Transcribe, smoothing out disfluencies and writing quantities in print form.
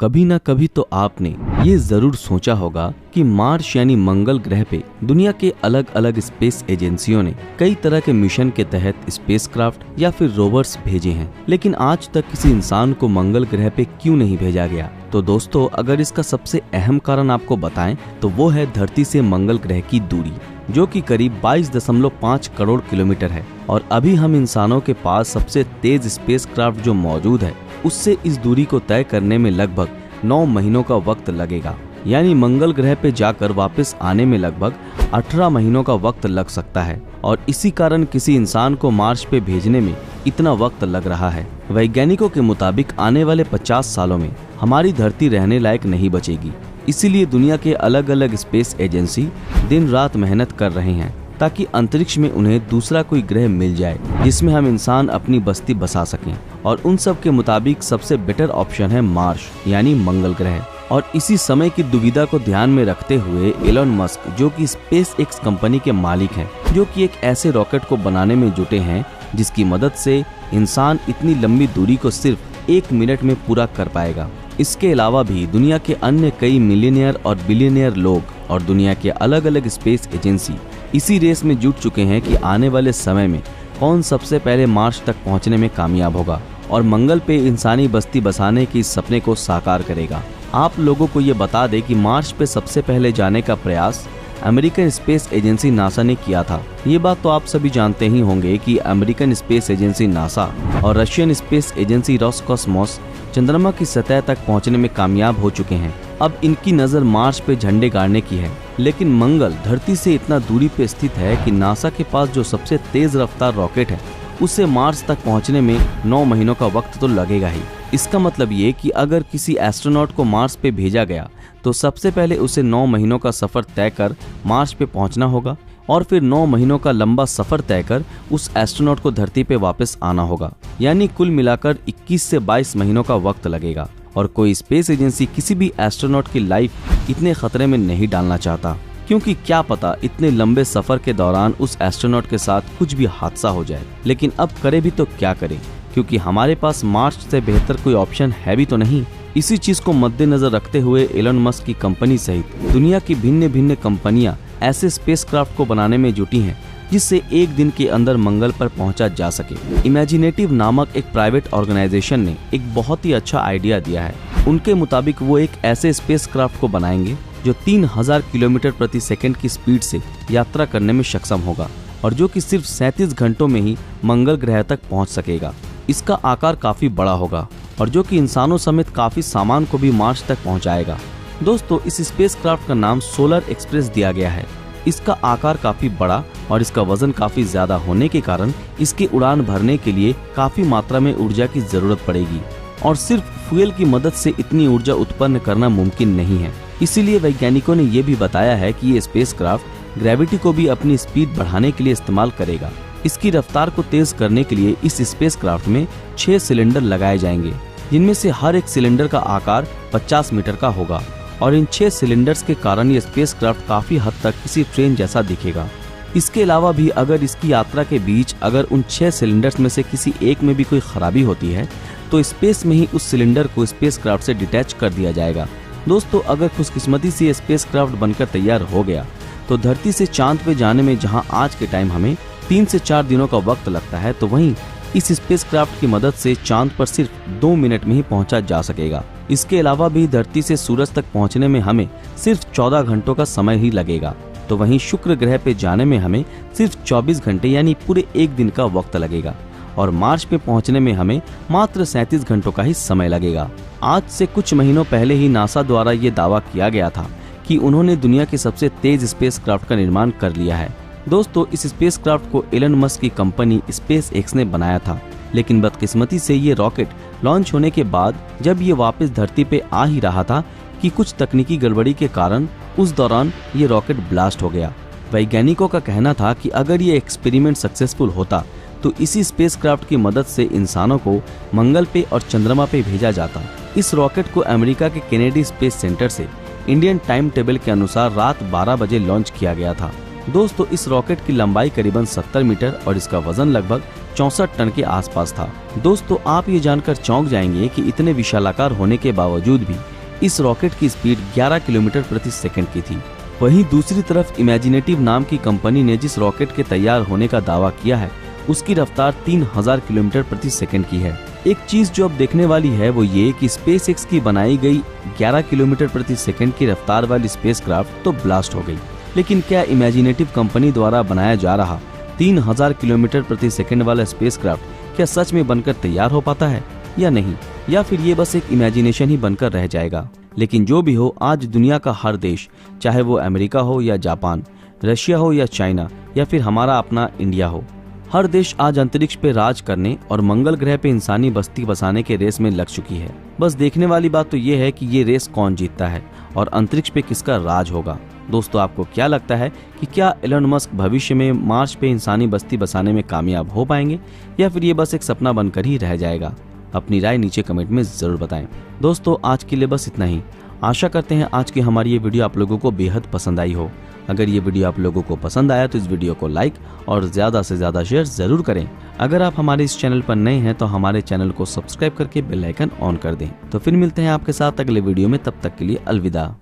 कभी ना कभी तो आपने ये जरूर सोचा होगा कि मार्स यानी मंगल ग्रह पे दुनिया के अलग अलग स्पेस एजेंसियों ने कई तरह के मिशन के तहत स्पेसक्राफ्ट या फिर रोवर्स भेजे हैं, लेकिन आज तक किसी इंसान को मंगल ग्रह पे क्यों नहीं भेजा गया। तो दोस्तों, अगर इसका सबसे अहम कारण आपको बताएं तो वो है धरती से मंगल ग्रह की दूरी, जो कि करीब 22.5 करोड़ किलोमीटर है। और अभी हम इंसानों के पास सबसे तेज स्पेसक्राफ्ट जो मौजूद है, उससे इस दूरी को तय करने में लगभग 9 महीनों का वक्त लगेगा। यानी मंगल ग्रह पे जाकर वापस आने में लगभग 18 महीनों का वक्त लग सकता है। और इसी कारण किसी इंसान को मार्स पे भेजने में इतना वक्त लग रहा है। वैज्ञानिकों के मुताबिक आने वाले 50 सालों में हमारी धरती रहने लायक नहीं बचेगी। इसीलिए दुनिया के अलग अलग स्पेस एजेंसी दिन रात मेहनत कर रहे हैं ताकि अंतरिक्ष में उन्हें दूसरा कोई ग्रह मिल जाए जिसमें हम इंसान अपनी बस्ती बसा सकें। और उन सब के मुताबिक सबसे बेटर ऑप्शन है मार्स यानी मंगल ग्रह। और इसी समय की दुविधा को ध्यान में रखते हुए एलन मस्क, जो कि स्पेस एक्स कंपनी के मालिक हैं, जो कि एक ऐसे रॉकेट को बनाने में जुटे हैं जिसकी मदद से इंसान इतनी लंबी दूरी को सिर्फ 1 मिनट में पूरा कर पाएगा। इसके अलावा भी दुनिया के अन्य कई मिलियनियर और बिलियनियर लोग और दुनिया के अलग अलग स्पेस एजेंसी इसी रेस में जुट चुके हैं कि आने वाले समय में कौन सबसे पहले मार्स तक पहुंचने में कामयाब होगा और मंगल पे इंसानी बस्ती बसाने के इस सपने को साकार करेगा। आप लोगों को ये बता दें कि मार्स पे सबसे पहले जाने का प्रयास अमेरिकन स्पेस एजेंसी नासा ने किया था। ये बात तो आप सभी जानते ही होंगे कि अमेरिकन स्पेस एजेंसी नासा और रशियन स्पेस एजेंसी रोसकॉस्मोस चंद्रमा की सतह तक पहुंचने में कामयाब हो चुके हैं। अब इनकी नजर मार्स पे झंडे गाड़ने की है, लेकिन मंगल धरती से इतना दूरी पे स्थित है कि नासा के पास जो सबसे तेज रफ्तार रॉकेट है, उसे मार्स तक पहुंचने में 9 महीनों का वक्त तो लगेगा ही। इसका मतलब ये कि अगर किसी एस्ट्रोनॉट को मार्स पे भेजा गया तो सबसे पहले उसे 9 महीनों का सफर तय कर मार्स पे पहुंचना होगा और फिर 9 महीनों का लंबा सफर तय कर उस एस्ट्रोनॉट को धरती पे वापस आना होगा। यानी कुल मिलाकर 21 से 22 महीनों का वक्त लगेगा। और कोई स्पेस एजेंसी किसी भी एस्ट्रोनॉट की लाइफ इतने खतरे में नहीं डालना चाहता, क्योंकि क्या पता इतने लंबे सफर के दौरान उस एस्ट्रोनॉट के साथ कुछ भी हादसा हो जाए। लेकिन अब करे भी तो क्या करें, क्योंकि हमारे पास मार्स से बेहतर कोई ऑप्शन है भी तो नहीं। इसी चीज को मद्देनजर रखते हुए एलन मस्क की कंपनी सहित दुनिया की भिन्न भिन्न कंपनियां ऐसे स्पेसक्राफ्ट को बनाने में जुटी हैं जिससे एक दिन के अंदर मंगल पर पहुंचा जा सके। इमेजिनेटिव नामक एक प्राइवेट ऑर्गेनाइजेशन ने एक बहुत ही अच्छा आइडिया दिया है। उनके मुताबिक वो एक ऐसे स्पेसक्राफ्ट को बनाएंगे जो 3000 किलोमीटर प्रति सेकंड की स्पीड से यात्रा करने में सक्षम होगा और जो कि सिर्फ 37 घंटों में ही मंगल ग्रह तक पहुंच सकेगा। इसका आकार काफी बड़ा होगा और जो कि इंसानों समेत काफी सामान को भी मार्स तक पहुंचाएगा। दोस्तों, इस स्पेसक्राफ्ट का नाम सोलर एक्सप्रेस दिया गया है। इसका आकार काफी बड़ा और इसका वजन काफी ज्यादा होने के कारण इसकी उड़ान भरने के लिए काफी मात्रा में ऊर्जा की जरूरत पड़ेगी और सिर्फ फ्यूल की मदद से इतनी ऊर्जा उत्पन्न करना मुमकिन नहीं है। इसीलिए वैज्ञानिकों ने यह भी बताया है कि ये स्पेसक्राफ्ट ग्रेविटी को भी अपनी स्पीड बढ़ाने के लिए इस्तेमाल करेगा। इसकी रफ्तार को तेज करने के लिए इस स्पेसक्राफ्ट में 6 सिलेंडर लगाए जाएंगे, जिनमें से हर एक सिलेंडर का आकार 50 मीटर का होगा। और इन 6 सिलेंडर्स के कारण ये स्पेसक्राफ्ट काफी हद तक किसी ट्रेन जैसा दिखेगा। इसके अलावा भी अगर इसकी यात्रा के बीच अगर उन 6 सिलेंडर्स में से किसी एक में भी कोई खराबी होती है तो स्पेस में ही उस सिलेंडर को स्पेसक्राफ्ट से डिटैच कर दिया जाएगा। दोस्तों, अगर खुशकिस्मती से ये स्पेसक्राफ्ट बनकर तैयार हो गया तो धरती से चांद पे जाने में जहां आज के टाइम हमें 3 से 4 दिनों का वक्त लगता है, तो वहीं इस स्पेसक्राफ्ट की मदद से चांद पर सिर्फ 2 मिनट में ही पहुंचा जा सकेगा। इसके अलावा भी धरती से सूरज तक पहुंचने में हमें सिर्फ 14 घंटों का समय ही लगेगा। तो वहीं शुक्र ग्रह पे जाने में हमें सिर्फ 24 घंटे यानी पूरे 1 दिन का वक्त लगेगा और मार्स पे पहुंचने में हमें मात्र 37 घंटों का ही समय लगेगा। आज से कुछ महीनों पहले ही नासा द्वारा ये दावा किया गया था कि उन्होंने दुनिया के सबसे तेज स्पेसक्राफ्ट का निर्माण कर लिया है। दोस्तों, इस स्पेसक्राफ्ट को एलन मस्क की कंपनी स्पेस एक्स ने बनाया था, लेकिन बदकिस्मती से ये रॉकेट लॉन्च होने के बाद जब ये वापस धरती पे आ ही रहा था कि कुछ तकनीकी गड़बड़ी के कारण उस दौरान ये रॉकेट ब्लास्ट हो गया। वैज्ञानिकों का कहना था कि अगर ये एक्सपेरिमेंट सक्सेसफुल होता तो इसी स्पेसक्राफ्ट की मदद से इंसानों को मंगल पे और चंद्रमा पे भेजा जाता। इस रॉकेट को अमेरिका के केनेडी स्पेस सेंटर से इंडियन टाइम टेबल के अनुसार रात 12 बजे लॉन्च किया गया था। दोस्तों, इस रॉकेट की लंबाई करीबन 70 मीटर और इसका वजन लगभग 64 टन के आसपास था। दोस्तों, आप ये जानकर चौंक जाएंगे कि इतने विशालाकार होने के बावजूद भी इस रॉकेट की स्पीड 11 किलोमीटर प्रति सेकंड की थी। वहीं दूसरी तरफ इमेजिनेटिव नाम की कंपनी ने जिस रॉकेट के तैयार होने का दावा किया है उसकी रफ्तार 3000 किलोमीटर प्रति सेकंड की है। एक चीज जो अब देखने वाली है वो ये कि SpaceX की बनाई गई 11 किलोमीटर प्रति सेकंड की रफ्तार वाली स्पेसक्राफ्ट तो ब्लास्ट हो गई, लेकिन क्या इमेजिनेटिव कंपनी द्वारा बनाया जा रहा 3000 किलोमीटर प्रति सेकंड वाला स्पेसक्राफ्ट क्या सच में बनकर तैयार हो पाता है या नहीं, या फिर ये बस एक इमेजिनेशन ही बनकर रह जाएगा। लेकिन जो भी हो, आज दुनिया का हर देश, चाहे वो अमेरिका हो या जापान, रशिया हो या चाइना या फिर हमारा अपना इंडिया हो, हर देश आज अंतरिक्ष पे राज करने और मंगल ग्रह पे इंसानी बस्ती बसाने के रेस में लग चुकी है। बस देखने वाली बात तो ये है कि ये रेस कौन जीतता है और अंतरिक्ष पे किसका राज होगा। दोस्तों, आपको क्या लगता है कि क्या एलन मस्क भविष्य में मार्स पे इंसानी बस्ती बसाने में कामयाब हो पाएंगे या फिर ये बस एक सपना बनकर ही रह जाएगा? अपनी राय नीचे कमेंट में जरूर बताएं। दोस्तों, आज के लिए बस इतना ही। आशा करते हैं आज की हमारी ये वीडियो आप लोगों को बेहद पसंद आई हो। अगर ये वीडियो आप लोगों को पसंद आया तो इस वीडियो को लाइक और ज्यादा से ज्यादा शेयर जरूर करें। अगर आप हमारे इस चैनल पर नए हैं तो हमारे चैनल को सब्सक्राइब करके बेल आइकन ऑन कर दें। तो फिर मिलते हैं आपके साथ अगले वीडियो में, तब तक के लिए अलविदा।